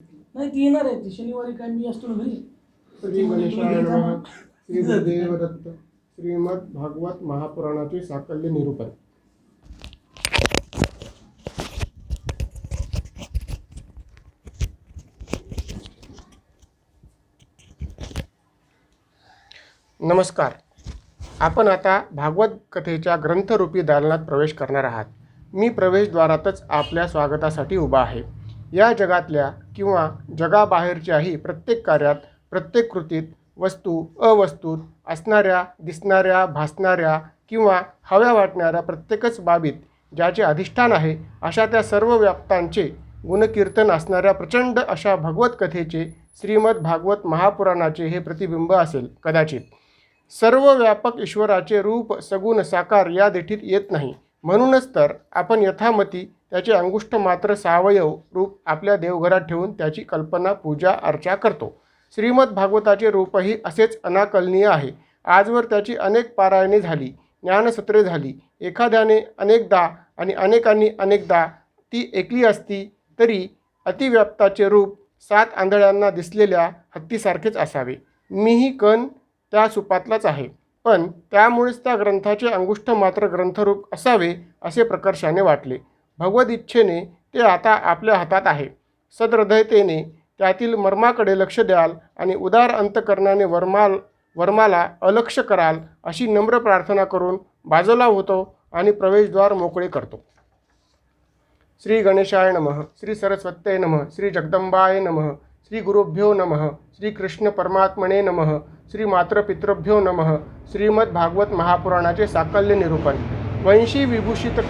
नाही ती येणार आहे, ती शनिवारी काय मी असतो ना घरी. श्री गणेशाय नमः. श्री गुरुदेव दत्त. श्रीमद भागवत महापुराणाचे साकल्य निरूपण. नमस्कार. आपण आता भागवत कथेच्या ग्रंथरूपी दालनात प्रवेश करणार आहात. मी प्रवेशद्वारातच आपल्या स्वागतासाठी उभा आहे. या जगातल्या किंवा जगाबाहेरच्याही प्रत्येक कार्यात, प्रत्येक कृतीत, वस्तू अवस्तूत असणाऱ्या, दिसणाऱ्या, भासणाऱ्या किंवा हव्या वाटणाऱ्या प्रत्येकच बाबीत ज्याचे अधिष्ठान आहे, अशा त्या सर्व व्याप्तांचे गुणकीर्तन असणाऱ्या प्रचंड अशा भगवत कथेचे, श्रीमद भागवत महापुराणाचे हे प्रतिबिंब असेल कदाचित. सर्व व्यापक ईश्वराचे रूप सगुण साकार या देठीत येत नाही. म्हणूनच तर आपण यथामती त्याचे अंगुष्ठ मात्र सावयव रूप आपल्या देवघरात ठेवून त्याची कल्पना, पूजा, अर्चा करतो. श्रीमद भागवताचे रूपही असेच अनाकलनीय आहे. आजवर त्याची अनेक पारायणे झाली, ज्ञानसत्रे झाली. एखाद्याने अनेकदा आणि अनेकांनी अनेकदा ती ऐकली असती तरी अतिव्याप्ताचे रूप 7 आंधळ्यांना दिसलेल्या हत्तीसारखेच असावे. मीही कण त्या सुपातलाच आहे, पण त्यामुळेच त्या ग्रंथाचे अंगुष्ठ मात्र ग्रंथरूप असावे असे प्रकर्षाने वाटले. भगवद इच्छेने ते आता आपल्या हातात आहे. सदहृदयतेने त्यातील मर्माकडे लक्ष द्याल आणि उदार अंतकरणाने वर्माला अलक्ष कराल अशी नम्र प्रार्थना करून बाजूला होतो आणि प्रवेशद्वार मोकळे करतो. श्री गणेशाय नमः. श्री सरस्वत्यै नमः. श्री जगदंबाय नमः. श्री गुरुभ्यो नमः. श्री कृष्ण परमात्मने नमः. श्री मातृपितृभ्यो नमः. श्रीमद भागवत महापुराणाचे साकल्य निरूपण. वंशी विभूषित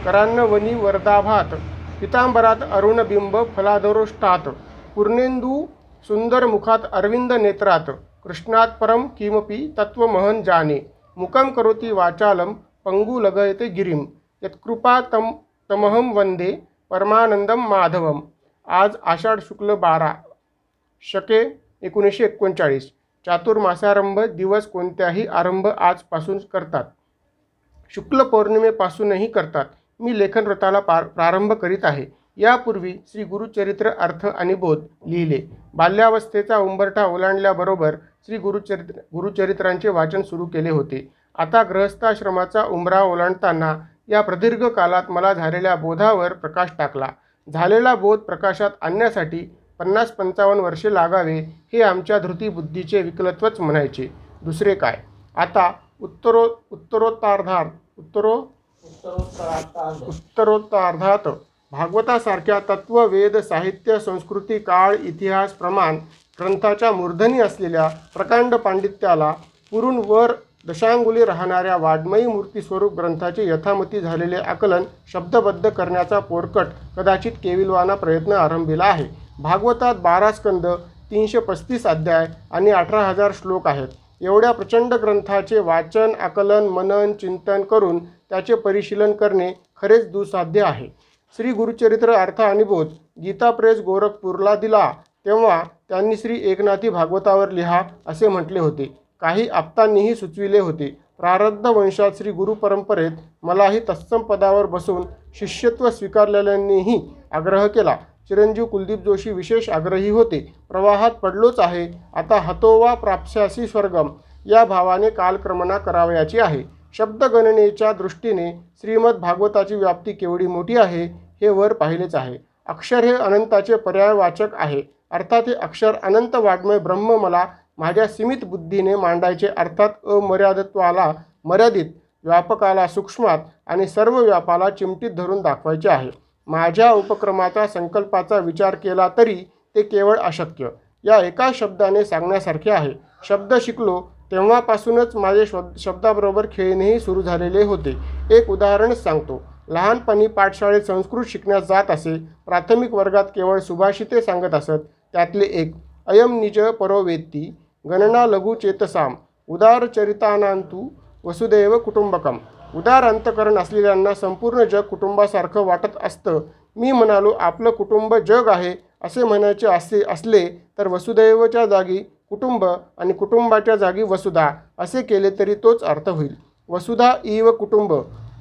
करान्नवनी वरदाभात पितांबरात अरुणबिंब फलाधरोष्ठात पूर्णेंदू सुंदर मुखात अरविंद नेत्रात कृष्णात परम किमपि तत्वमहं जाने मुखं करोति वाचालं पंगु लगयते गिरिं यत्कृपा तमहं वंदे परमानंदम माधवम. आज आषाढ शुक्ल 12 शके 1939. चातुर्मासारंभ दिवस कोणत्याही आरंभ आजपासून करतात, शुक्ल पौर्णिमेपासूनही करतात. मी लेखनव्रताला प्रारंभ करीत आहे. यापूर्वी श्री गुरुचरित्र अर्थ आणि बोध लिहिले. बाल्यावस्थेचा उंबरठा ओलांडल्याबरोबर श्री गुरुचरित्रांचे वाचन सुरू केले होते. आता गृहस्थाश्रमाचा उंबरा ओलांडताना या प्रदीर्घ कालात मला झालेल्या बोधावर प्रकाश टाकला. झालेला बोध प्रकाशात आणण्यासाठी 50-55 वर्षे लागावे हे आमच्या धृतीबुद्धीचे विकलत्वच म्हणायचे, दुसरे काय. आता उत्तरोत्तरार्धात भागवतासारख्या तत्व, वेद, साहित्य, संस्कृती, काळ, इतिहास, प्रमाण ग्रंथाच्या मूर्धनी असलेल्या प्रकांड पांडित्याला पुरून वर दशांगुली राहणाऱ्या वाङ्मयी मूर्तीस्वरूप ग्रंथाचे यथामती झालेले आकलन शब्दबद्ध करण्याचा पोरकट कदाचित केविलवाना प्रयत्न आरंभिला आहे. भागवतात 12 स्कंद, 335 अध्याय आणि 18,000 श्लोक आहेत. एवढ्या प्रचंड ग्रंथाचे वाचन, आकलन, मनन, चिंतन करून त्याचे परिशीलन करणे खरेच दुःसाध्य आहे. श्री गुरुचरित्र अर्थ आणि बोध गीता प्रेस गोरखपूरला दिला तेव्हा त्यांनी श्री एकनाथी भागवतावर लिहा असे म्हटले होते. काही आप्तांनीही सुचविले होते. प्रारब्ध वंशात श्री गुरुपरंपरेत मलाही तत्सम पदावर बसून शिष्यत्व स्वीकारलेल्यांनीही आग्रह केला. चिरंजीव कुलदीप जोशी विशेष आग्रही होते. प्रवाहात पडलोच आहे, आता हतोवा प्राप्स्यासी स्वर्गम या भावाने कालक्रमणा करावयाची आहे. शब्दगणनेच्या दृष्टीने श्रीमद भागवताची व्याप्ती केवढी मोठी आहे हे वर पाहिलेच आहे. अक्षर हे अनंताचे पर्यायवाचक आहे. अर्थात हे अक्षर अनंत वाङ्मय ब्रह्म मला माझ्या सीमित बुद्धीने मांडायचे, अर्थात अमर्यादत्वाला मर्यादित, व्यापकाला सूक्ष्मात आणि सर्व व्यापाला चिमटीत धरून दाखवायचे आहे. माझ्या उपक्रमाचा, संकल्पाचा विचार केला तरी ते केवळ अशक्य. या एका शब्दाने सांगण्यासारखे आहे. शब्द शिकलो तेव्हापासूनच माझे शब्दाबरोबर खेळणेही सुरू झालेले होते. एक उदाहरणच सांगतो. लहानपणी पाठशाळेत संस्कृत शिकण्यास जात असे. प्राथमिक वर्गात केवळ सुभाषिते सांगत असत. त्यातले एक अयम निज परो वेत्ती गणना लघु चेतसाम उदारचरितानांतु वसुदैव कुटुंबकम. उदार अंतकरण असलेल्यांना संपूर्ण जग कुटुंबासारखं वाटत असतं. मी म्हणालो आपलं कुटुंब जग आहे असे म्हणायचे असले तर वसुदैवच्या जागी कुटुंब आणि कुटुंबाच्या जागी वसुधा असे केले तरी तोच अर्थ होईल. वसुधा इव कुटुंब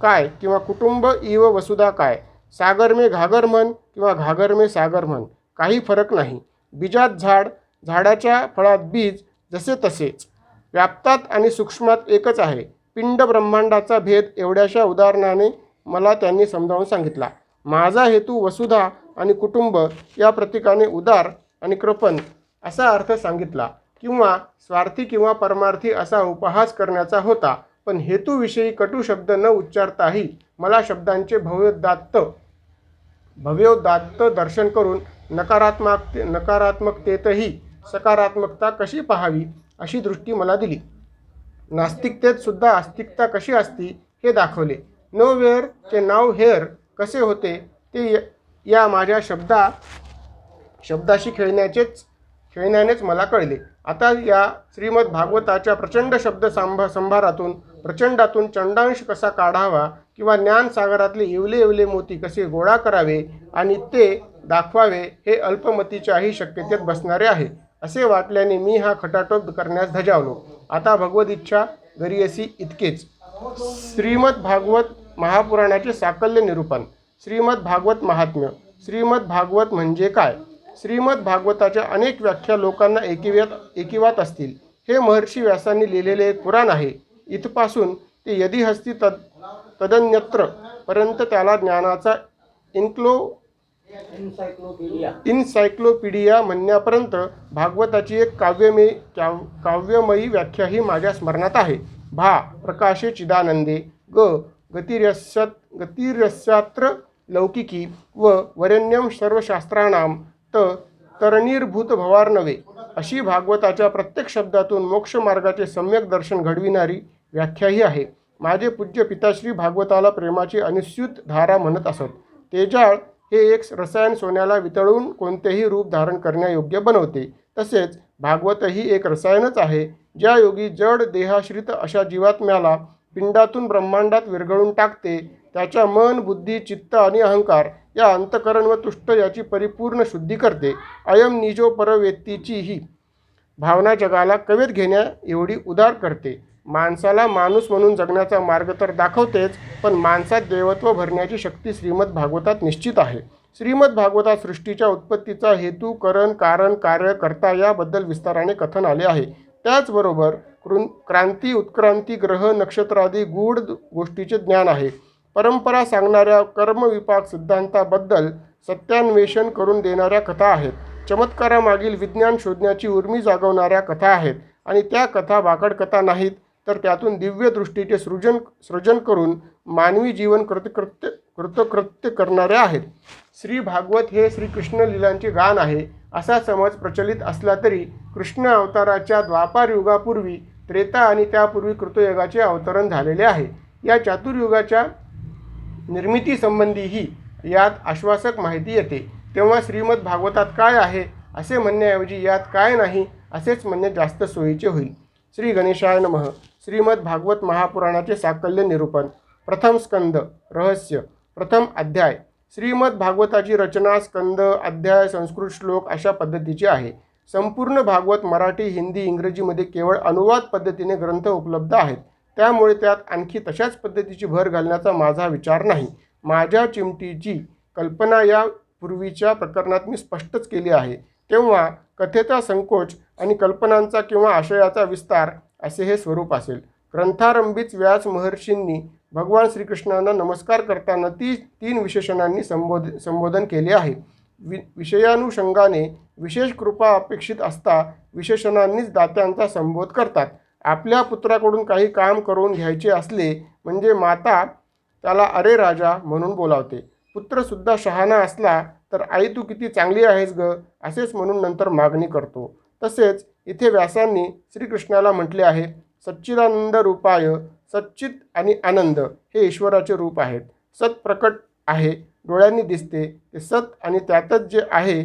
काय किंवा कुटुंब इव वसुधा काय. सागर में घागर म्हण किंवा घागर में सागर म्हण. काही फरक नाही. बीजात झाड, झाडाच्या फळात बीज, जसे तसेच. व्याप्तात आणि सूक्ष्मात एकच आहे. पिंड ब्रह्मांडाचा भेद एवढ्याशा उदाहरणाने मला त्यांनी समजावून सांगितला. माझा हेतू वसुधा आणि कुटुंब या प्रतीकाने उदार आणि कृपण असा अर्थ सांगितला किंवा स्वार्थी किंवा परमार्थी असा उपहास करण्याचा होता. पण हेतूविषयी कटू शब्द न उच्चारताही मला शब्दांचे भव्योदात्त दर्शन करून नकारात्मकतेतही सकारात्मकता कशी पाहावी अशी दृष्टी मला दिली. नास्तिकतेत सुद्धा आस्तिकता कशी असती हे दाखवले. नो वेअर चे नाव हेअर कसे होते ते या माझ्या शब्दाशी खेळण्यानेच मला कळले. आता या श्रीमद भागवताच्या प्रचंड प्रचंडातून चंडांश कसा काढावा किंवा ज्ञानसागरातले इवले मोती कसे गोळा करावे आणि ते दाखवावे हे अल्पमतीच्याही शक्यतेत बसणारे आहे असे वाटल्याने मी हा खटाटोप करण्यास धजावलो. आता भगवद इच्छा गरीयसी इतकेच. श्रीमद भागवत महापुराणाचे साकल्य निरूपण. श्रीमद भागवत महात्म्य. श्रीमद भागवत म्हणजे काय? श्रीमद भागवताच्या अनेक व्याख्या लोकांना एकिवात असतील. हे महर्षी व्यासांनी लिहिलेले एक पुराण आहे. इथपासून ते यदिहस्ती तदन्यत्र पर्यंत त्याला ज्ञानाचा इन्सायक्लोपीडिया म्हणण्यापर्यंत भागवताची एक काव्यमयी व्याख्याही माझ्या स्मरणात आहे. भा प्रकाशे चिदानंदे, गतिर्यस्यात्र लौकिकी व वरेण्यम सर्वशास्त्राणां तरणीर्भूत भवार्णवे अशी भागवताच्या प्रत्येक शब्दातून मोक्षमार्गाचे सम्यक दर्शन घडविणारी व्याख्याही आहे. माझे पूज्य पिताश्री भागवताला प्रेमाची अनुस्यूत धारा म्हणत असत. तेजाळ हे एक रसायन सोन्याला वितळून कोणतेही रूप धारण करण्यायोग्य बनवते. तसेच भागवतही एक रसायनच आहे, ज्या योगी जड देहाश्रित अशा जीवात्म्याला पिंडातून ब्रह्मांडात विरघळून टाकते. त्याच्या मन, बुद्धी, चित्त आणि अहंकार या अंतकरण व तुष्ट याची परिपूर्ण शुद्धी करते. अयम निजो परवेत्तीची ही भावना जगाला कवेत घेण्या एवढी उदार करते. माणसाला माणूस म्हणून जगण्याचा मार्ग तर दाखवतेच, पण माणसात देवत्व भरण्याची शक्ती श्रीमद भागवतात निश्चित आहे. श्रीमद भागवतात सृष्टीच्या उत्पत्तीचा हेतू, कारण, कार्य, कर्ता याबद्दल विस्ताराने कथन आले आहे. त्याचबरोबर क्रांती, उत्क्रांती, ग्रह, नक्षत्रादी गूढ गोष्टीचे ज्ञान आहे. परंपरा सांगणाऱ्या कर्मविपाक सिद्धांताबद्दल सत्यान्वेषण करून देणाऱ्या कथा आहेत. चमत्कारामागील विज्ञान शोधण्याची उर्मी जागवणाऱ्या कथा आहेत. आणि त्या कथा भाकड कथा नाहीत, तर त्यातून दिव्य दृष्टीचे सृजन करून मानवी जीवन कृतकृत्य करणाऱ्या आहेत. श्री भागवत हे श्रीकृष्ण लीलांचे गान आहे असा समज प्रचलित असला तरी कृष्ण अवताराच्या द्वापार युगापूर्वी त्रेता आणि त्यापूर्वी कृतयुगाचे अवतरण झालेले आहे. या चातुर्युगाच्या निर्मितीसंबंधीही यात आश्वासक माहिती येते. तेव्हा श्रीमद भागवतात काय आहे असे म्हणण्याऐवजी यात काय नाही असेच म्हणणे जास्त सोयीचे होईल. श्री गणेशाय नमः. श्रीमद भागवत महापुराणाचे साकल्य निरूपण. प्रथम स्कंद. रहस्य. प्रथम अध्याय. श्रीमद भागवताची रचना स्कंद, अध्याय, संस्कृत श्लोक अशा पद्धतीची आहे. संपूर्ण भागवत मराठी, हिंदी, इंग्रजीमध्ये केवळ अनुवाद पद्धतीने ग्रंथ उपलब्ध आहेत. त्यामुळे त्यात आणखी तशाच पद्धतीची भर घालण्याचा माझा विचार नाही. माझ्या चिमटीची कल्पना या पूर्वीच्या प्रकरणात मी स्पष्टच केली आहे. तेव्हा कथेचा संकोच आणि कल्पनांचा किंवा आशयाचा विस्तार असे हे स्वरूप असेल. ग्रंथारंभीच व्यास महर्षींनी भगवान श्रीकृष्णांना नमस्कार करताना तीन विशेषणांनी संबोधन केले आहे. विषयानुषंगाने विशेष कृपा अपेक्षित असता विशेषणांनीच दात्यांचा संबोध करतात. आपल्या पुत्राकडून काही काम करून घ्यायचे असले म्हणजे माता त्याला अरे राजा म्हणून बोलावते. पुत्रसुद्धा शहाणा असला तर आई तू किती चांगली आहेस ग असेच म्हणून नंतर मागणी करतो. तसेच इथे व्यासांनी श्रीकृष्णाला म्हटले आहे, सच्चिदानंद रूपाय. सच्चित आणि आनंद हे ईश्वराचे रूप आहेत. सत प्रकट आहे, डोळ्यांनी दिसते ते सत, आणि त्यातच जे आहे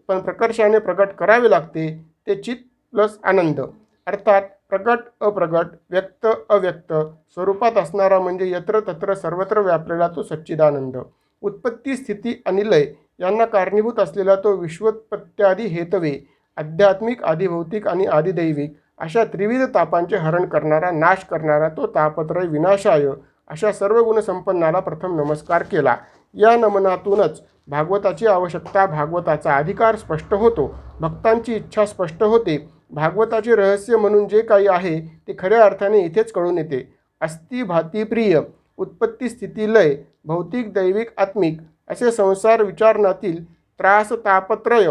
पण प्रकर्षाने प्रकट करावे लागते ते चित प्लस आनंद. अर्थात प्रकट अप्रगट, व्यक्त अव्यक्त स्वरूपात असणारा म्हणजे यत्र तत्र सर्वत्र व्यापलेला तो सच्चिदानंद. उत्पत्ती, स्थिती आणि लय यांना कारणीभूत असलेला तो विश्वोत्पत्त्यादी हेतवे, आध्यात्मिक, आदिभौतिक आणि आदिदैविक अशा त्रिविध तापांचे हरण करणारा, नाश करणारा तो तापत्रय विनाशाय अशा सर्व गुणसंपन्नाला प्रथम नमस्कार केला. या नमनातूनच भागवताची आवश्यकता, भागवताचा अधिकार स्पष्ट होतो, भक्तांची इच्छा स्पष्ट होते. भागवताचे रहस्य म्हणून जे काही आहे ते खऱ्या अर्थाने इथेच कळून येते. अस्ति भाती प्रिय, उत्पत्ती स्थिती लय, भौतिक दैविक आत्मिक असे संसार विचारणातील त्रास तापत्रय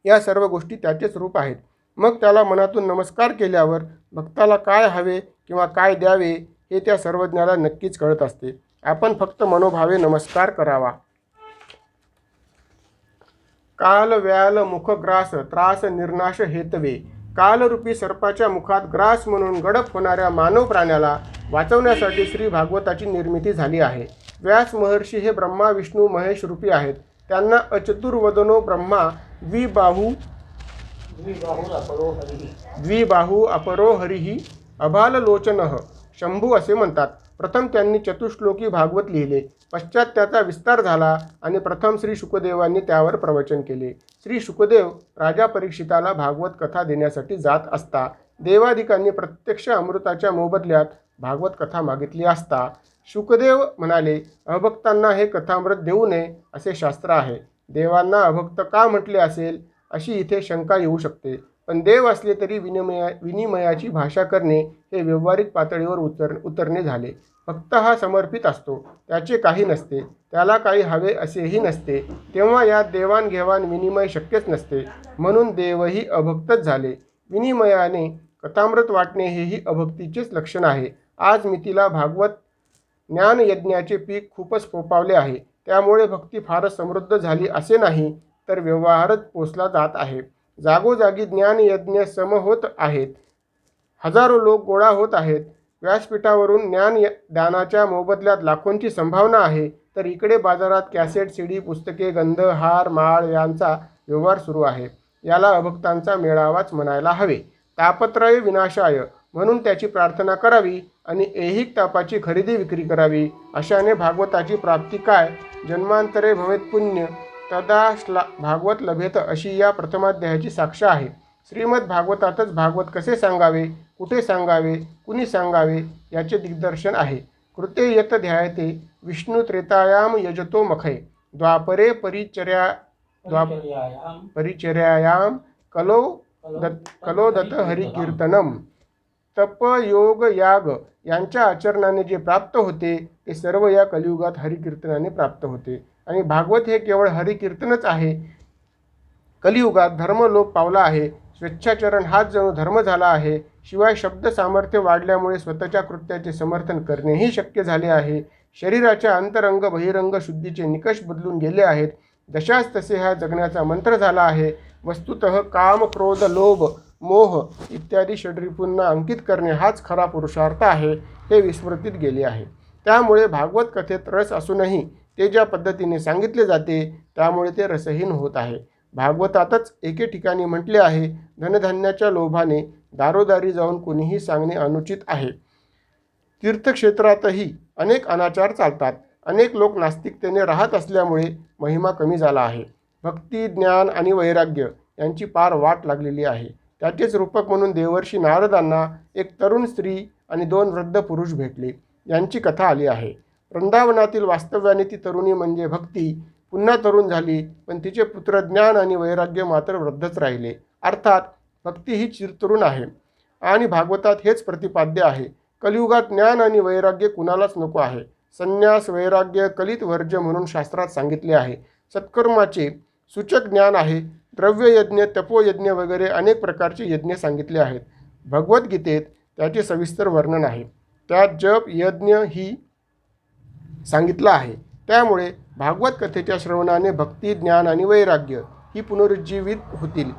या सर्व गोष्टी त्याचेच रूप आहेत. मग त्याला मनातून नमस्कार केल्यावर भक्ताला काय हवे किंवा काय द्यावे हे त्या सर्वज्ञाला नक्कीच कळत असते. आपण फक्त मनोभावे नमस्कार करावा. काल व्याल मुख ग्रास त्रास निर्नाश हेतवे, कालरूपी सर्पाच्या मुखात ग्रास म्हणून गडप होणाऱ्या मानव प्राण्याला वाचवण्यासाठी श्री भागवताची निर्मिती झाली आहे. व्यास महर्षी हे ब्रह्मा विष्णू महेश रूपी आहेत. त्यांना अचतुर्वदनो ब्रह्मा द्विबाहू अपरो हरिही अभाललोचनः शंभू असे म्हणतात. प्रथम त्यांनी चतुश्लोकी भागवत लिहिले, पश्चात त्याचा विस्तार झाला आणि प्रथम श्री शुकदेवांनी त्यावर प्रवचन केले. श्री शुकदेव राजा परीक्षिताला भागवत कथा देण्यासाठी जात असता देवादिकांनी प्रत्यक्ष अमृताच्या मोबदल्यात भागवत कथा मागितली असता शुकदेव म्हणाले, अभक्तांना हे कथामृत देऊ नये असे शास्त्र आहे. देवांना अभक्त का म्हटले असेल अशी इथे शंका येऊ शकते. पण देव असले तरी विनिमयाची भाषा करणे हे व्यावहारिक पातळीवर उतरणे झाले. भक्त हा समर्पित असतो, त्याचे काही नसते, त्याला काही हवे असेही नसते, तेव्हा यात देवाणघेवाण विनिमय शक्यच नसते. म्हणून देवही अभक्तच झाले. विनिमयाने कथामृत वाटणे हेही अभक्तीचेच लक्षण आहे. आज मितीला भागवत ज्ञानयज्ञाचे पीक खूपच फोपावले आहे. त्यामुळे भक्ती फारच समृद्ध झाली असे नाही, तर व्यवहारच पोचला जात आहे. जागोजागी ज्ञानयज्ञ सम होत आहेत. हजारो लोक गोळा होत आहेत. व्यासपीठावरून ज्ञानदानाच्या मोबदल्यात लाखोंची संभावना आहे, तर इकडे बाजारात कॅसेट, सीडी, पुस्तके, गंध, हार, माळ यांचा व्यवहार सुरू आहे. याला अभक्तांचा मेळावाच म्हणायला हवे. तापत्रय विनाशाय म्हणून त्याची प्रार्थना करावी आणि ऐहिक तापाची खरेदी विक्री करावी. अशाने भागवताची प्राप्ती काय, जन्मांतरे भवेत पुण्य तदा भागवत लभेत अशी या प्रथमाध्यायाची साक्ष आहे. श्रीमद भागवतातच भागवत कसे सांगावे, कुठे सांगावे, कुणी सांगावे याचे दिग्दर्शन आहे. कृते यत ध्यायते विष्णू त्रेतायाम यजतो मखय, द्वापरे परिचर्यायाम कलो दत्त हरिकीर्तनम. तप, योग, याग यांच्या आचरणाने जे प्राप्त होते ते सर्व या कलियुगात हरिकीर्तनाने प्राप्त होते. आणि भागवत हे केवळ हरिकीर्तनच आहे. कलियुगात धर्म लोप पावला आहे. स्वेच्छाचरण हाच जणू धर्म झाला आहे. शिवाय शब्द सामर्थ्य वाढल्यामुळे स्वतःच्या कृत्याचे समर्थन करणेही शक्य झाले आहे. शरीराच्या अंतरंग बहिरंग शुद्धीचे निकष बदलून गेले आहेत. जशाच तसे हा जगण्याचा मंत्र झाला आहे. वस्तुतः काम, क्रोध, लोभ, मोह इत्यादी षड्रिपूंना अंकित करणे हाच खरा पुरुषार्थ आहे, हे विस्मृतीत गेले आहे. त्यामुळे भागवत कथेत रस असूनही ते ज्या पद्धतीने सांगितले जाते त्यामुळे ते रसहीन होत आहे. भागवतातच एके ठिकाणी म्हटले आहे, धनधान्याच्या लोभाने दारोदारी जाऊन कुणीही सांगणे अनुचित आहे. तीर्थक्षेत्रातही अनेक अनाचार चालतात. अनेक लोक नास्तिकतेने राहत असल्यामुळे महिमा कमी झाला आहे. भक्ती, ज्ञान आणि वैराग्य यांची पार वाट लागलेली आहे. त्याचेच रूपक म्हणून देवर्षी नारदांना एक तरुण स्त्री आणि 2 वृद्ध पुरुष भेटले. यांची कथा आली आहे. वृंदावनातील वास्तव्याने ती तरुणी म्हणजे भक्ती पुन्हा तरुण झाली, पण तिचे पुत्र ज्ञान आणि वैराग्य मात्र वृद्धच राहिले. अर्थात भक्ती ही चिरतरुण आहे आणि भागवतात हेच प्रतिपाद्य आहे. कलियुगात ज्ञान आणि वैराग्य कुणालाच नको आहे. संन्यास, वैराग्य, कलित वर्ज्य म्हणून शास्त्रात सांगितले आहे. सत्कर्माचे सूचक ज्ञान आहे. द्रव्ययज्ञ, तपोयज्ञ वगैरे अनेक प्रकारचे यज्ञ सांगितले आहेत. भगवद्गीतेत त्याचे सविस्तर वर्णन आहे. त्यात जप, यज्ञ ही सांगितलं आहे. त्यामुळे भागवत कथेच्या श्रवणाने भक्ती, ज्ञान आणि वैराग्य ही पुनरुज्जीवित होतील.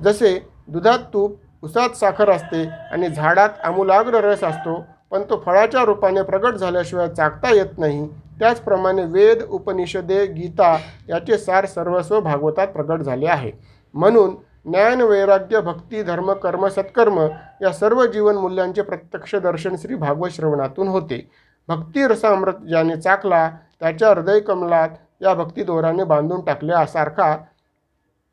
जसे दुधात तूप, उसात साखर असते आणि झाडात आमूलाग्र रस असतो, पण तो फळाच्या रूपाने प्रगट झाल्याशिवाय चाखता येत नाही, त्याचप्रमाणे वेद, उपनिषदे, गीता याचे सार सर्वस्व भागवतात प्रगट झाले आहे. म्हणून ज्ञान, वैराग्य, भक्ती, धर्म, कर्म, सत्कर्म या सर्व जीवन मूल्यांचे प्रत्यक्ष दर्शन श्री भागवत श्रवणातून होते. भक्ती रसामृत ज्याने चाकला त्याच्या हृदयकमलात या भक्तिदोराने बांधून टाकल्यासारखा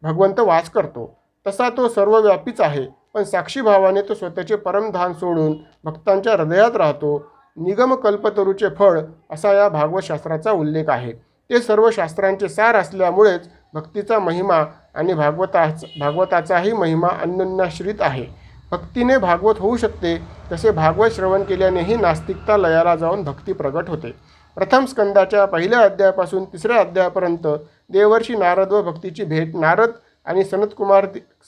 भगवंत वास करतो. तसा तो सर्वव्यापीच आहे, पण साक्षीभावाने तो स्वतःचे परमधान सोडून भक्तांच्या हृदयात राहतो. निगम कल्पतरूचे फळ असा या भागवत शास्त्राचा उल्लेख आहे. ते सर्व शास्त्रांचे सार असल्यामुळेच भक्तीचा महिमा आणि भागवताचाही महिमा अनन्याश्रित आहे. भक्तीने भागवत होऊ शकते, तसे भागवत श्रवण केल्यानेही नास्तिकता लयाला जाऊन भक्ती प्रगट होते. प्रथम स्कंदाच्या पहिल्या अध्यायापासून 3ऱ्या अध्यायापर्यंत देवर्षी नारद व भक्तीची भेट, नारद आणि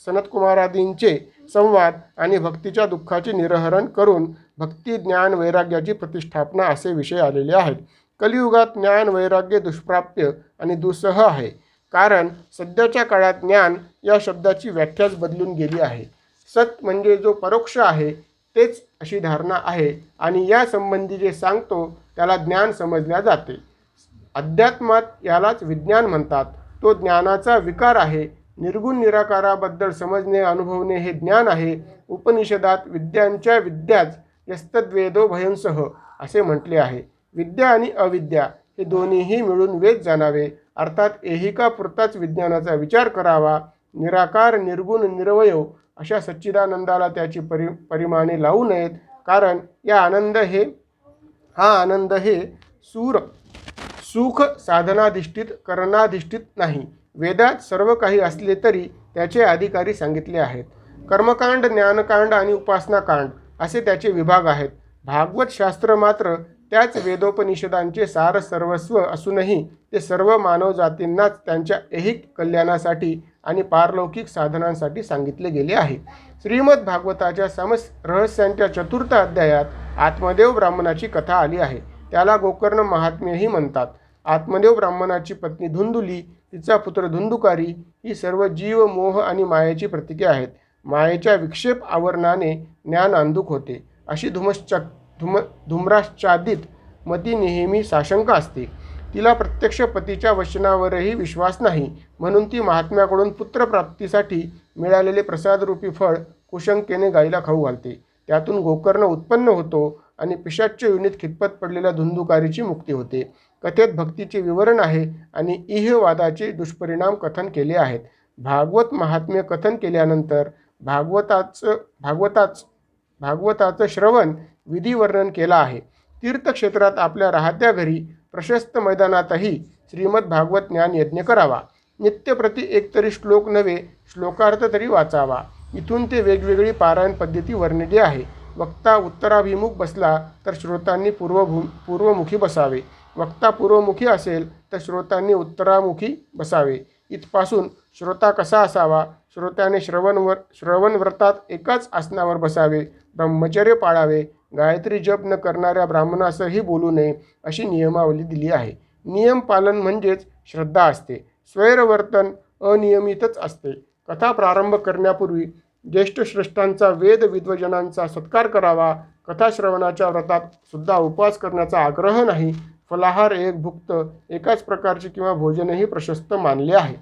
सनतकुमारादींचे संवाद आणि भक्तीच्या दुःखाचे निरहरण करून भक्ती, ज्ञान, वैराग्याची प्रतिष्ठापना असे विषय आलेले आहेत. कलियुगात ज्ञान, वैराग्य दुष्प्राप्य आणि दुस्सह आहे, कारण सध्याच्या काळात ज्ञान या शब्दाची व्याख्याच बदलून गेली आहे. सत म्हणजे जो परोक्ष आहे तेच अशी धारणा आहे आणि या संबंधी जे सांगतो त्याला ज्ञान समजल्या जाते. अध्यात्मात यालाच विज्ञान म्हणतात. तो ज्ञानाचा विकार आहे. निर्गुण निराकाराबद्दल समजणे, अनुभवणे हे ज्ञान आहे. उपनिषदात विद्यांच्या विद्याच यस्तद्वेदो भयंसह असे म्हटले आहे. विद्या आणि अविद्या हे दोन्हीही मिळून वेद जाणावे, अर्थात एहिका पुरताच विज्ञानाचा विचार करावा. निराकार, निर्गुण, निरवयव अशा सच्चिदानंदाला त्याची परिमाणे लावू नयेत, कारण हा आनंद हे सुख साधनाधिष्ठित, करणाधिष्ठित नाही. वेदात सर्व काही असले तरी त्याचे अधिकारी सांगितले आहेत. कर्मकांड, ज्ञानकांड आणि उपासनाकांड असे त्याचे विभाग आहेत. भागवत शास्त्र मात्र त्याच वेदोपनिषदांचे सार सर्वस्व असूनही ते सर्व मानवजातींनाच त्यांच्या ऐहिक कल्याणासाठी आणि पारलौकिक साधनांसाठी सांगितले गेले आहे. श्रीमद भागवताच्या रहस्यांच्या 4th अध्यायात आत्मदेव ब्राह्मणाची कथा आली आहे. त्याला गोकर्ण महात्म्यही म्हणतात. आत्मदेव ब्राह्मणाची पत्नी धुंदुली, तिचा पुत्र धुंदुकारी ही सर्व जीव, मोह आणि मायेची प्रतीके आहेत. मायेच्या विक्षेप आवरणाने ज्ञान अंधुक होते, अशी धूम्राच्छादित मती नेहमी साशंक असते. तिला प्रत्यक्ष पतीच्या वचनावरही विश्वास नाही, म्हणून ती महात्म्याकडून पुत्रप्राप्तीसाठी मिळालेले प्रसादरूपी फळ कुशंकेने गाईला खाऊ घालते. त्यातून गोकर्ण उत्पन्न होतो आणि पिशाच्य योनीत खितपत पडलेल्या धुंदुकारीची मुक्ती होते. कथेत भक्तीचे विवरण आहे आणि इहवादाचे दुष्परिणाम कथन केले आहेत. भागवत महात्म्य कथन केल्यानंतर भागवताचं श्रवण विधी वर्णन केला आहे. तीर्थक्षेत्रात आपल्या राहत्या घरी प्रशस्त मैदानातही श्रीमद भागवत ज्ञान यज्ञ करावा. नित्यप्रती एकतरी श्लोक नव्हे, श्लोकार्थ तरी वाचावा. इथून ते वेगवेगळी पारायण पद्धती वर्णिली आहे. वक्ता उत्तराभिमुख बसला तर श्रोतांनी पूर्वमुखी बसावे. वक्ता पूर्वमुखी असेल तर श्रोतांनी उत्तरामुखी बसावे. इथपासून श्रोता कसा असावा? श्रोत्याने श्रवण व्रतात एकाच आसनावर बसावे. ब्रह्मचर्य पाळावे. गायत्री जप न करणाऱ्या ब्राह्मणासही बोलू नये, अशी नियमावली दिली आहे. नियम पालन म्हणजेच श्रद्धा असते. स्वैरवर्तन अनियमितच असते. कथा प्रारंभ करण्यापूर्वी ज्येष्ठ श्रेष्ठांचा, वेद विद्वजनांचा सत्कार करावा. कथाश्रवणाच्या व्रतात सुद्धा उपवास करण्याचा आग्रह नाही. फलाहार, एक भुक्त, एकाच प्रकारचे किंवा भोजनही प्रशस्त मानले आहे.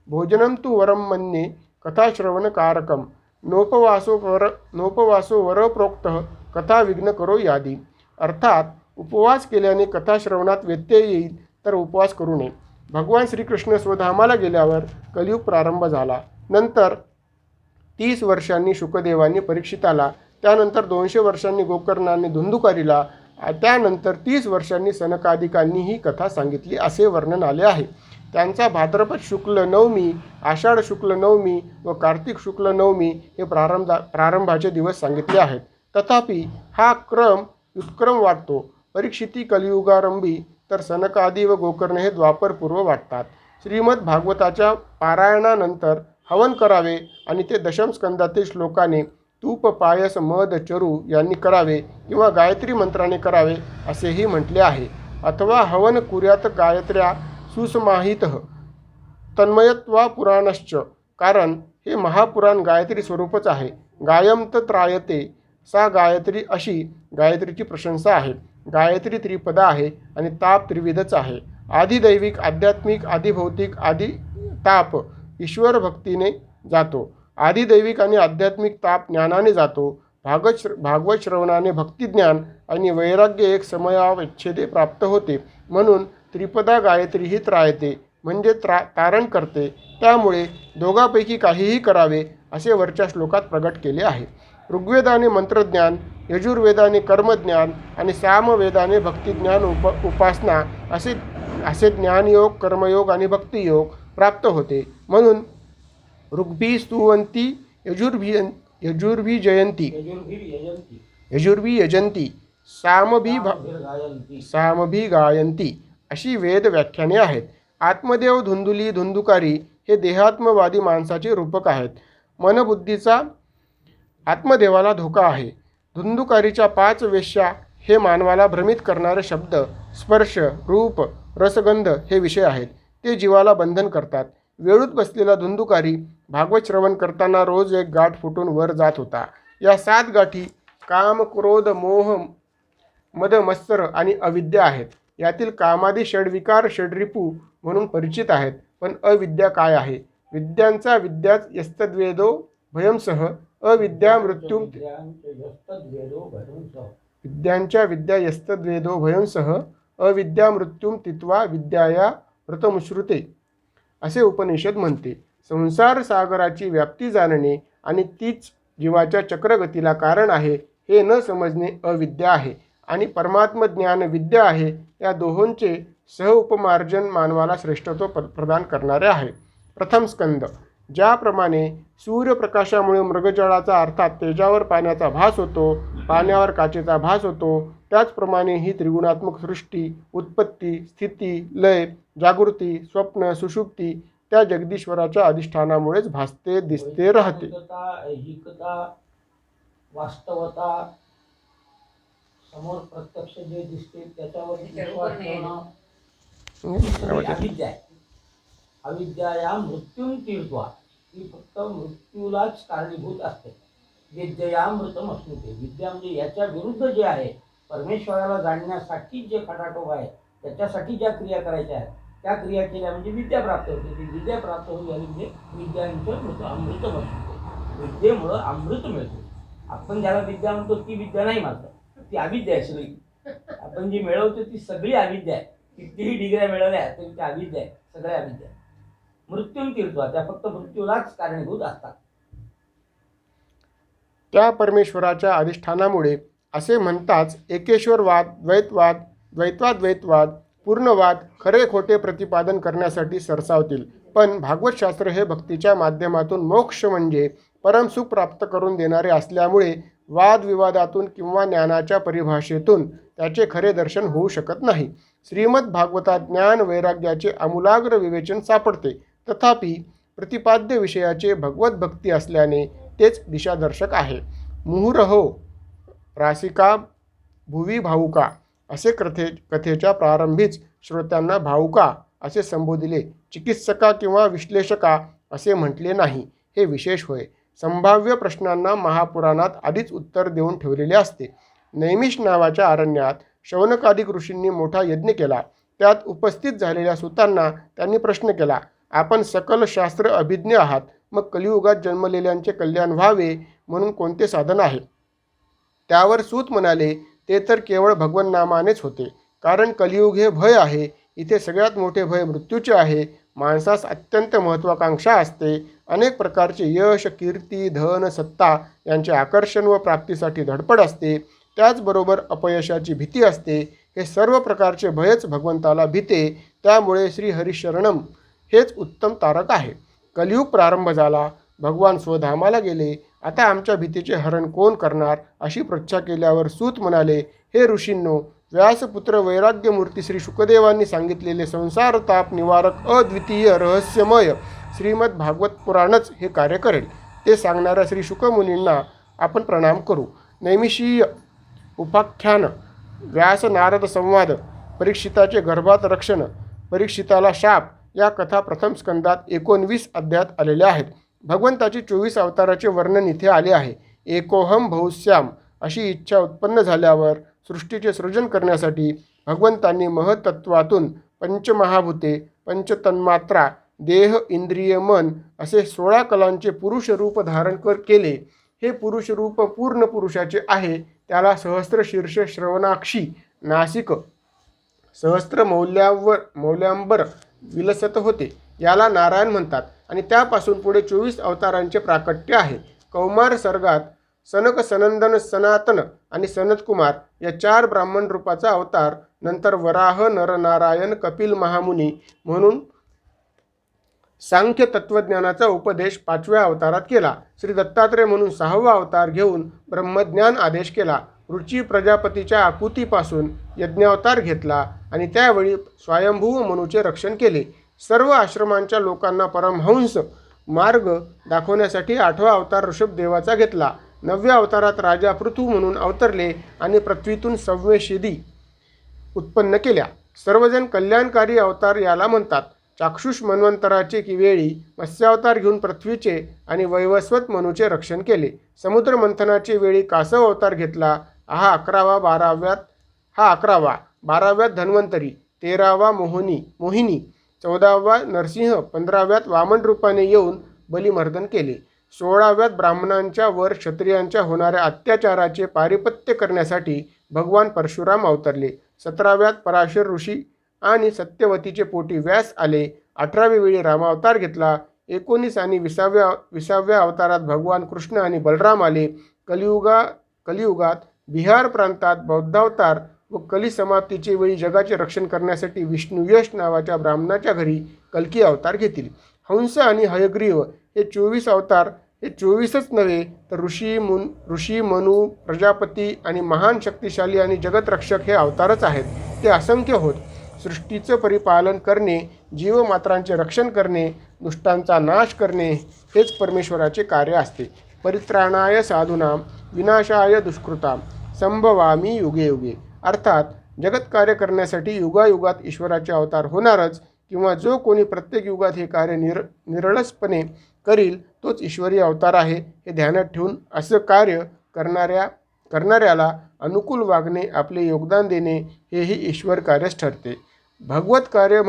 भोजनम तु वरम मन्ये कथाश्रवणकारकम नोपवासो वर प्रोक्त कथा विघ्न करो यादी. अर्थात उपवास केल्याने कथाश्रवणात व्यत्यय येईल, तर उपवास करू नये. भगवान श्रीकृष्ण स्वधामाला गेल्यावर कलियुग प्रारंभ झाला. नंतर 30 वर्षांनी शुकदेवांनी परीक्षिताला, त्यानंतर 200 वर्षांनी गोकर्णाने धुंदुकारीला, त्यानंतर 30 वर्षांनी सनकादिकांनी ही कथा सांगितली, असे वर्णन आले आहे. त्यांचा भाद्रपद शुक्ल नवमी, आषाढ शुक्ल नवमी व कार्तिक शुक्ल नवमी हे प्रारंभाचे दिवस सांगितले आहेत. तथापि हा क्रम उत्क्रम वाटतो. परीक्षिती कलियुगारंभी, तर सनकादी व गोकर्ण हे द्वापरपूर्व वाटतात. श्रीमद भागवताच्या पारायणानंतर हवन करावे आणि ते दशम स्कंदातील श्लोकाने तूप, पायस, मध, चरू यांनी करावे किंवा गायत्री मंत्राने करावे असेही म्हटले आहे. अथवा हवन कुर्यात गायत्र्या सुसमाहितः तन्मयत्वा पुराणश्च, कारण हे महापुराण गायत्री स्वरूपच आहे. गायंत त्रायते सा गायत्री, अशी गायत्रीची प्रशंसा आहे. गायत्री त्रिपदा आहे आणि ताप त्रिविधच आहे. आधिदैविक, आध्यात्मिक, आधिभौतिक, आधी ताप ईश्वर भक्तीने जातो. आधिदैविक आणि आध्यात्मिक ताप ज्ञानाने जातो. भागवत श्रवणाने भक्तिज्ञान आणि वैराग्य एक समयावच्छेदे प्राप्त होते. म्हणून त्रिपदा गायत्री ही त्रायते म्हणजे तारण करते. त्यामुळे दोघांपैकी काहीही करावे असे वरच्या श्लोकात प्रगट केले आहे. ऋग्वेदाने मंत्रज्ञान, यजुर्वेदाने कर्मज्ञान आणि सामवेदाने भक्तिज्ञान उपासना असे ज्ञानयोग, कर्मयोग आणि भक्तियोग प्राप्त होते. म्हणून ऋग्भी स्तुवंती यजुर्भी जयंती यजुर्भी यजंती सामभी गायंती अशी वेद व्याख्याने आहेत. आत्मदेव धुंदुली धुंदुकारी हे देहात्मवादी माणसाचे रूपक आहेत. मनबुद्धीचा आत्मदेवाला धोका आहे. धुंदुकारीच्या 5 वेश्या हे मानवाला भ्रमित करणारे शब्द, स्पर्श, रूप, रसगंध हे विषय आहेत. ते जीवाला बंधन करतात. वेळूत बसलेला धुंदुकारी भागवत श्रवण करताना रोज एक गाठ फुटून वर जात होता. या 7 गाठी काम, क्रोध, मोह, मद, मत्सर आणि अविद्या आहेत. यातील कामादी षड्विकार षड्रिपू म्हणून परिचित आहेत. पण अविद्या काय आहे? विद्यांचा विद्याच यस्तद्वेदो भयंसह अविद्या मृत्यू विद्यांच्या विद्या यस्तद्वेदो भयंसह अविद्या मृत्यूम तित्वा विद्याया व्रतमुश्रुते असे उपनिषद म्हणते. संसार सागराची व्याप्ती जाणणे आणि तीच जीवाच्या चक्रगतीला कारण आहे हे न समजणे अविद्या आहे आणि परमात्मज्ञान विद्या आहे. या दोहोंचे सहउपमार्जन मानवाला श्रेष्ठत्व प्रदान करणारे आहे. प्रथम स्कंद. ज्याप्रमाणे सूर्यप्रकाशामुळे मृगजळाचा अर्थात तेजावर पाण्याचा भास होतो, पाण्यावर काचेचा भास होतो, त्याचप्रमाणे ही त्रिगुणात्मक सृष्टी उत्पत्ती, स्थिती, लय, जागृती, स्वप्न, सुषुप्ती त्या जगदीश्वराच्या अधिष्ठानामुळेच भासते, दिसते, राहते. वास्तवता समोर प्रत्यक्ष जे दिसते त्याच्यावर अविद्या आहे. अविद्या या मृत्यून तीर्थवा ही फक्त मृत्यूलाच कारणीभूत असते. विद्या मृतम असते. विद्या म्हणजे याच्या विरुद्ध जे आहे, परमेश्वराला जाणण्यासाठी जे खटाटोप आहे त्याच्यासाठी ज्या क्रिया करायच्या आहेत त्या क्रिया केल्या म्हणजे विद्या प्राप्त होते. ती विद्या प्राप्त होऊन झाली म्हणजे विद्यांचं अमृत असते. विद्येमुळं अमृत मिळते. आपण ज्याला विद्या म्हणतो ती विद्या नाही मात्र ती अविद्या आहे सगळी. आपण जी मिळवतो ती सगळी अविद्या आहे. कितीही डिग्र्या मिळवल्या तरी त्या अविद्या आहे, सगळ्या अविद्या. मृत्यून तीर्थवा त्या फक्त मृत्यूलाच कारणीभूत असतात. त्या परमेश्वराच्या अधिष्ठानामुळे असे म्हणताच एकेश्वरवाद, द्वैतवाद, द्वैत्वाद्वैतवाद, पूर्णवाद खरे खोटे प्रतिपादन करण्यासाठी सरसावतील. पण भागवतशास्त्र हे भक्तीच्या माध्यमातून मोक्ष म्हणजे परमसुख प्राप्त करून देणारे असल्यामुळे वादविवादातून किंवा ज्ञानाच्या परिभाषेतून त्याचे खरे दर्शन होऊ शकत नाही. श्रीमद भागवतात ज्ञान वैराग्याचे आमूलाग्र विवेचन सापडते. तथापि प्रतिपाद्य विषयाचे भगवत भक्ती असल्याने तेच दिशादर्शक आहे. मुहुरहो रासिका भुवी भावुका असे कथेच्या प्रारंभीच श्रोत्यांना भावुका असे संबोधिले. चिकित्सका किंवा विश्लेषका असे म्हटले नाही. हे विशेष होय. संभाव्य प्रश्नांना महापुराणात आधीच उत्तर देऊन ठेवलेले असते. नैमिष नावाच्या अरण्यात शौनकादिक ऋषींनी मोठा यज्ञ केला. त्यात उपस्थित झालेल्या सुतांना त्यांनी प्रश्न केला, आपण सकल शास्त्र अभिज्ञ आहात, मग कलियुगात जन्मलेल्यांचे कल्याण व्हावे म्हणून कोणते साधन आहे? त्यावर सूत म्हणाले, ते तर केवळ भगवन नामानेच होते. कारण कलियुग हे भय आहे. इथे सगळ्यात मोठे भय मृत्यूचे आहे. माणसास अत्यंत महत्त्वाकांक्षा असते. अनेक प्रकारचे यश, कीर्ती, धन, सत्ता यांचे आकर्षण व प्राप्तीसाठी धडपड असते. त्याचबरोबर अपयशाची भीती असते. हे सर्व प्रकारचे भयच भगवंताला भीते. त्यामुळे श्रीहरिशरणम हेच उत्तम तारक आहे. कलियुग प्रारंभ झाला. भगवान स्वधामाला गेले. आता आमच्या भीतीचे हरण कोण करणार अशी पृच्छा केल्यावर सूत म्हणाले, हे ऋषींनो, व्यासपुत्र वैराग्यमूर्ती श्री शुकदेवांनी सांगितलेले संसार ताप निवारक अद्वितीय रहस्यमय श्रीमद भागवत पुराणच हे कार्य करेल. ते सांगणाऱ्या श्री शुकमुनींना आपण प्रणाम करू. नैमिषीय उपाख्यान, व्यास नारद संवाद, परीक्षिताचे गर्भात रक्षण, परीक्षिताला शाप या कथा प्रथम स्कंदात 19 अध्यायात आलेल्या आहेत. भगवंताची 24 अवताराचे वर्णन इथे आले आहे. एकोहम बहुश्याम अशी इच्छा उत्पन्न झाल्यावर सृष्टीचे सृजन करण्यासाठी भगवंतांनी महत्त्वातून पंचमहाभूते, पंचतन्मात्रा, देह, इंद्रिय, मन असे 16 कलांचे पुरुष रूप धारण केले. हे पुरुष रूप पूर्ण पुरुषाचे आहे. त्याला सहस्त्र शीर्ष, श्रवणाक्षी, नासिक, सहस्त्र मौल्यांबर विलसत होते. याला नारायण म्हणतात आणि त्यापासून पुढे 24 अवतारांचे प्राकट्य आहे. कौमार सर्गात सनक, सनंदन, सनातन आणि सनतकुमार या 4 ब्राह्मण रूपाचा अवतार नंतर वराह, नरनारायण, कपिल महामुनी म्हणून सांख्य तत्वज्ञानाचा उपदेश 5व्या अवतारात केला. श्री दत्तात्रय म्हणून 6वा अवतार घेऊन ब्रह्मज्ञान आदेश केला. रुची प्रजापतीच्या आकृतीपासून यज्ञावतार घेतला आणि त्यावेळी स्वयंभू मनूचे रक्षण केले. सर्व आश्रमांच्या लोकांना परमहंस मार्ग दाखवण्यासाठी 8वा अवतार ऋषभदेवाचा घेतला. 9व्या अवतारात राजा पृथू म्हणून अवतरले आणि पृथ्वीतून संवेशिदी उत्पन्न केल्या. सर्वजण कल्याणकारी अवतार याला म्हणतात. चाक्षुष मन्वंतराचे वेळी मत्स्यावतार घेऊन पृथ्वीचे आणि वैवस्वत मनूचे रक्षण केले. समुद्र मंथनाचे वेळी कासव अवतार घेतला. हा 11वा 12व्यात धन्वंतरी, 13वा मोहिनी, 14वा नरसिंह, 15व्यात वामन रूपाने येऊन बलिमर्दन केले. 16व्यात ब्राह्मणांच्या वर क्षत्रियांच्या होणाऱ्या अत्याचाराचे पारिपत्य करण्यासाठी भगवान परशुराम अवतरले. 17व्यात पराशर ऋषी आणि सत्यवतीचे पोटी व्यास आले. 18व्या वेळी रामावतार घेतला. 19 आणि 20व्या अवतारात भगवान कृष्ण आणि बलराम आले. कलियुगात बिहार प्रांतात बौद्धावतार व कलिसमाप्तीचे वेळी जगाचे रक्षण करण्यासाठी विष्णू यश नावाच्या ब्राह्मणाच्या घरी कल्की अवतार घेतील. हंस आणि हयग्रीव हे 24 अवतार हे 24च नव्हे तर ऋषी मनु, प्रजापती आणि महान शक्तिशाली आणि जगतरक्षक हे अवतारच आहेत. ते असंख्य होत. सृष्टीचं परिपालन करणे, जीवमात्रांचे रक्षण करणे, दुष्टांचा नाश करणे हेच परमेश्वराचे कार्य असते. परित्राणाय साधूनां विनाशाय दुष्कृतां संभवामी युगे युगे. अर्थात जगत कार्य करण्यासाठी युगायुगात ईश्वराचे अवतार होणारच, किंवा जो कोणी प्रत्येक युगात हे कार्य निरळसपणे करील तोच ईश्वरी अवतार आहे हे ध्यानात ठेवून असं कार्य करणाऱ्याला अनुकूल वागणे, आपले योगदान देणे हेही ईश्वर कार्यच ठरते. भगवत कार्य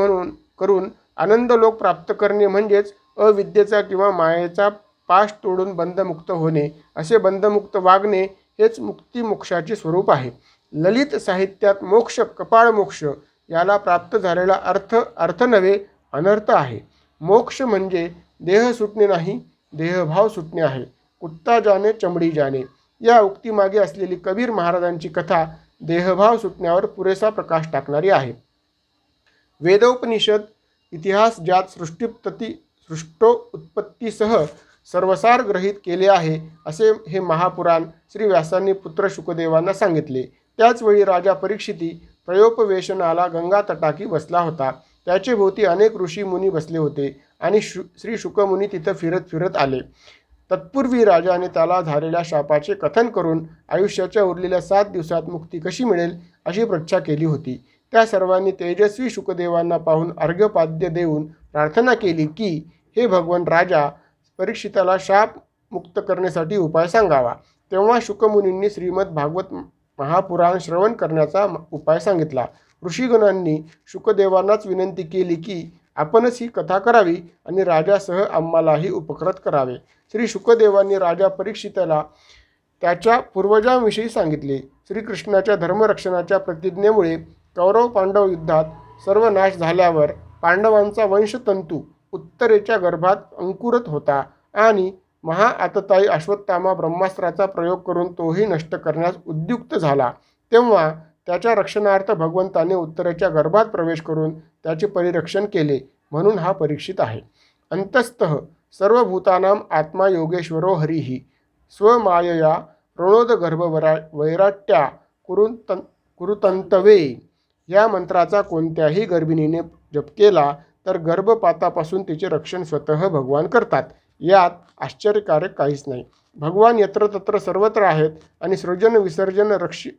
करून आनंद लोक प्राप्त करणे म्हणजेच अविद्येचा किंवा मायेचा पाश तोडून बंधमुक्त होणे. असे बंधमुक्त वागणे हेच मुक्तिमोक्षाचे स्वरूप आहे. ललित साहित्यात मोक्ष, कपाळ मोक्ष याला प्राप्त झालेला अर्थ नव्हे अनर्थ आहे. मोक्ष म्हणजे देह सुटणे नाही, देहभाव सुटणे आहे. कुत्ता जाणे चमडी जाणे या उक्तीमागे असलेली कबीर महाराजांची कथा देहभाव सुटण्यावर पुरेसा प्रकाश टाकणारी आहे. वेदोपनिषद इतिहास ज्यात सृष्टोत्पत्तीसह सर्वसार ग्रहित केले आहे असे हे महापुराण श्री व्यासांनी पुत्र शुकदेवांना सांगितले. त्याचवेळी राजा परीक्षिती प्रयोपवेशनाला गंगा तटाकी बसला होता. त्याचे भोवती अनेक ऋषी मुनी बसले होते आणि श्री शुकमुनी तिथं फिरत आले. तत्पूर्वी राजाने त्याला झालेल्या शापाचे कथन करून आयुष्याच्या उरलेल्या 7 दिवसात मुक्ती कशी मिळेल अशी पृच्छा केली होती. त्या सर्वांनी तेजस्वी शुकदेवांना पाहून अर्घ्यपाद्य देऊन प्रार्थना केली की हे भगवान राजा, परीक्षिताला शाप मुक्त करण्यासाठी उपाय सांगावा. तेव्हा शुकमुनींनी श्रीमद भागवत महापुराण श्रवण करण्याचा उपाय सांगितला. ऋषीगणांनी शुकदेवांनाच विनंती केली की आपणच ही कथा करावी आणि राजासह आम्हालाही उपकृत करावे. श्री शुकदेवांनी राजा परीक्षिताला त्याच्या पूर्वजांविषयी सांगितले. श्रीकृष्णाच्या धर्मरक्षणाच्या प्रतिज्ञेमुळे कौरव पांडव युद्धात सर्व नाश झाल्यावर पांडवांचा वंशतंतू उत्तरेच्या गर्भात अंकुरत होता आणि महाआततायी अश्वत्थामा ब्रह्मास्त्राचा प्रयोग करून तोही नष्ट करण्यास उद्युक्त झाला. तेव्हा त्याच्या रक्षणार्थ भगवंताने उत्तरेच्या गर्भात प्रवेश करून त्याचे परिरक्षण केले, म्हणून हा परीक्षित आहे. अंतस्तः सर्वभूतानां आत्मा योगेश्वरो हरिः स्वमायया प्रणोदगर्भ वैराट्या कुरुतंतवे या मंत्राचा कोणत्याही गर्भिणीने जप केला तर गर्भपातापासून तिचे रक्षण स्वतः भगवान करतात. यात आश्चर्यकारक काहीच नाही. भगवान यत्र तत्र सर्वत्र आहेत आणि सृजन विसर्जन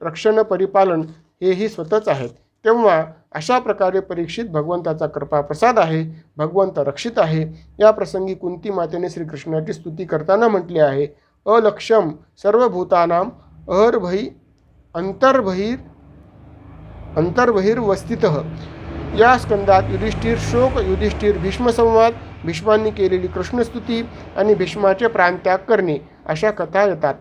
रक्षण परिपालन हेही स्वतःच आहेत. तेव्हा अशा प्रकारे परीक्षित भगवंताचा कृपाप्रसाद आहे, भगवंत रक्षित आहे. या प्रसंगी कुंती मातेने श्रीकृष्णाची स्तुती करताना म्हटले आहे, अलक्ष्यम सर्वभूतानां अंतर्बहिर्वस्थितः. या स्कंदात युधिष्ठिर शोक, युधिष्ठिर भीष्मसंवाद, भीष्मांनी केलेली कृष्णस्तुती आणि भीष्माचे प्राणत्याग करणे अशा कथा येतात.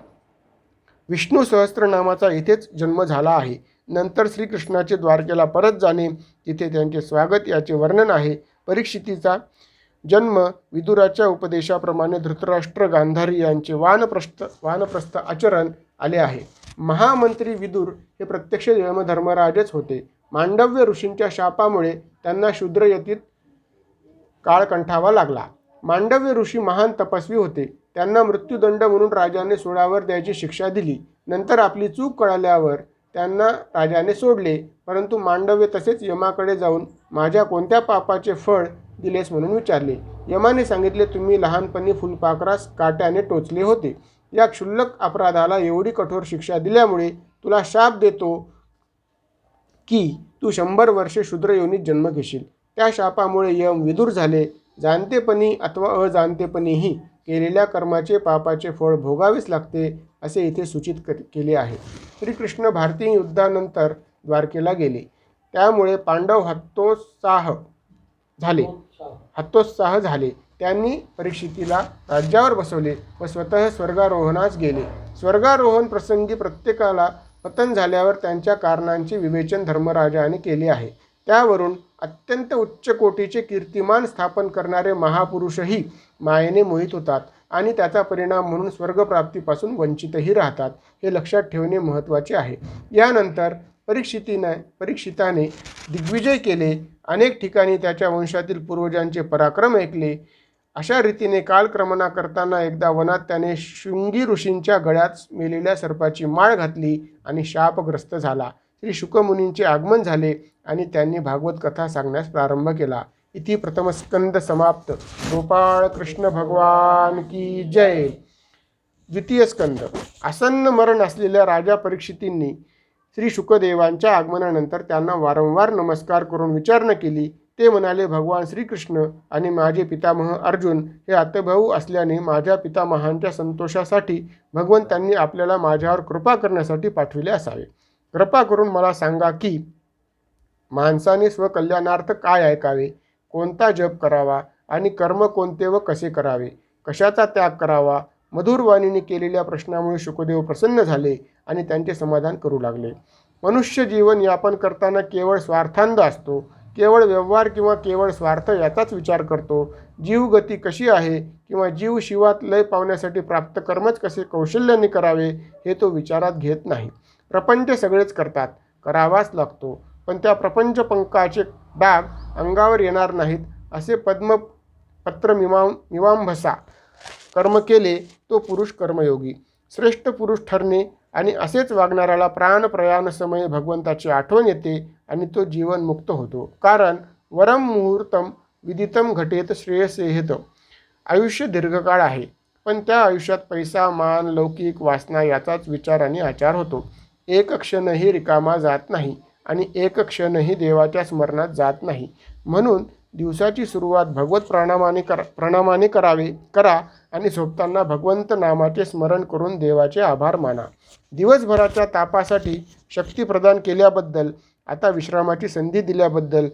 विष्णू सहस्त्रनामाचा इथेच जन्म झाला आहे. नंतर श्रीकृष्णाचे द्वारकेला परत जाणे, तिथे त्यांचे स्वागत याचे वर्णन आहे. परीक्षितीचा जन्म विदुराच्या उपदेशाप्रमाणे धृतराष्ट्र गांधारी यांचे वानप्रस्थ आचरण आले आहे. महामंत्री विदुर हे प्रत्यक्ष यमधर्मराजच होते. मांडव्य ऋषींच्या शापामुळे त्यांना शूद्रयतीत काळ कंठावा लागला. मांडव्य ऋषी महान तपस्वी होते. त्यांना मृत्यूदंड म्हणून राजाने सोळावर द्यायची शिक्षा दिली. नंतर आपली चूक कळाल्यावर त्यांना राजाने सोडले. परंतु मांडव्य तसेच यमाकडे जाऊन माझ्या कोणत्या पापाचे फळ दिलेस म्हणून विचारले. यमाने सांगितले, तुम्ही लहानपणी फुलपाखरास काट्याने टोचले होते. या क्षुल्लक अपराधाला एवढी कठोर शिक्षा दिल्यामुळे तुला शाप देतो की तू 100 वर्षे शूद्र योनीत जन्म घेशील. त्या शापामुळे यम विदूर झाले. जाणतेपणी अथवा अजाणतेपणीही केलेल्या कर्माचे पापाचे फळ भोगावेच लागते असे इथे सूचित केले आहे. श्रीकृष्ण भारतीय युद्धानंतर द्वारकेला गेले. त्यामुळे पांडव हतोत्साह झाले. त्यांनी परीक्षितीला राज्यावर बसवले व स्वतः स्वर्गारोहणास गेले. स्वर्गारोहण प्रसंगी प्रत्येकाला पतन झाल्यावर त्यांच्या कारणांचे विवेचन धर्मराजाने केले आहे. त्यावरून अत्यंत उच्च कोटीचे कीर्तिमान स्थापन करणारे महापुरुषही मायेने मोहित होतात आणि त्याचा परिणाम म्हणून स्वर्गप्राप्तीपासून वंचितही राहतात. हे लक्षात ठेवणे महत्त्वाचे आहे. यानंतर परीक्षिताने दिग्विजय केले. अनेक ठिकाणी त्याच्या वंशातील पूर्वजांचे पराक्रम ऐकले. अशा रीतीने कालक्रमणा करताना एकदा वनात त्याने शृंगी ऋषींच्या गळ्यात मेलेल्या सर्पाची माळ घातली आणि शापग्रस्त झाला. श्री शुकमुनींचे आगमन झाले आणि त्यांनी भागवत कथा सांगण्यास प्रारंभ केला. इति प्रथमस्कंद समाप्त. गोपाळ कृष्ण भगवान की जय. द्वितीय स्कंद. आसन्न मरण असलेल्या राजा परीक्षितींनी श्री शुकदेवांच्या आगमनानंतर त्यांना वारंवार नमस्कार करून विचारणा केली. ते म्हणाले, भगवान श्रीकृष्ण आणि माझे पितामह अर्जुन हे आतेभाऊ असल्याने माझ्या पितामहांच्या संतोषासाठी भगवंतांनी आपल्याला माझ्यावर कृपा करण्यासाठी पाठविले असावे. कृपा करून मला सांगा की माणसाने स्वकल्याणार्थ काय ऐकावे, कोणता जप करावा आणि कर्म कोणते व कसे करावे, कशाचा त्याग करावा. मधुर वाणीने केलेल्या प्रश्नामुळे शुकदेव प्रसन्न झाले आणि त्यांचे समाधान करू लागले. मनुष्य जीवन यापन करताना केवळ स्वार्थांध असतो. केवळ व्यवहार किंवा केवळ स्वार्थ याचाच विचार करतो. जीवगती कशी आहे किंवा जीव शिवात लय पावण्यासाठी प्राप्त कर्मच कसे कौशल्याने करावे हे तो विचारात घेत नाही. प्रपंच सगळेच करतात, करावाच लागतो, पण त्या प्रपंच पंकाचे डाग अंगावर येणार नाहीत असे पद्मपत्र मीमांभसा कर्म केले तो पुरुष कर्मयोगी. श्रेष्ठ पुरुष ठरणे आणि असेच वागणाऱ्याला प्राणप्रयाण समय भगवंताची आठवण येते आणि तो जीवनमुक्त होतो. कारण वरम मुहूर्तम विदितम घटेत श्रेयसेहेत. आयुष्य दीर्घकाळ आहे, पण त्या आयुष्यात पैसा, मान, लौकिक वासना याचाच विचार आणि आचार होतो. एक क्षणही रिकामा जात नाही आणि एक क्षणही देवाच्या स्मरणात जात नाही. म्हणून दिवसाची सुरुवात भगवत प्रणामाने करा आणि झोपताना भगवंत नामाचे स्मरण करून देवाचे आभार माना. दिवसभराच्या तापासाठी शक्ती प्रदान केल्याबद्दल, आता विश्रामाची संधी दिल्याबद्दल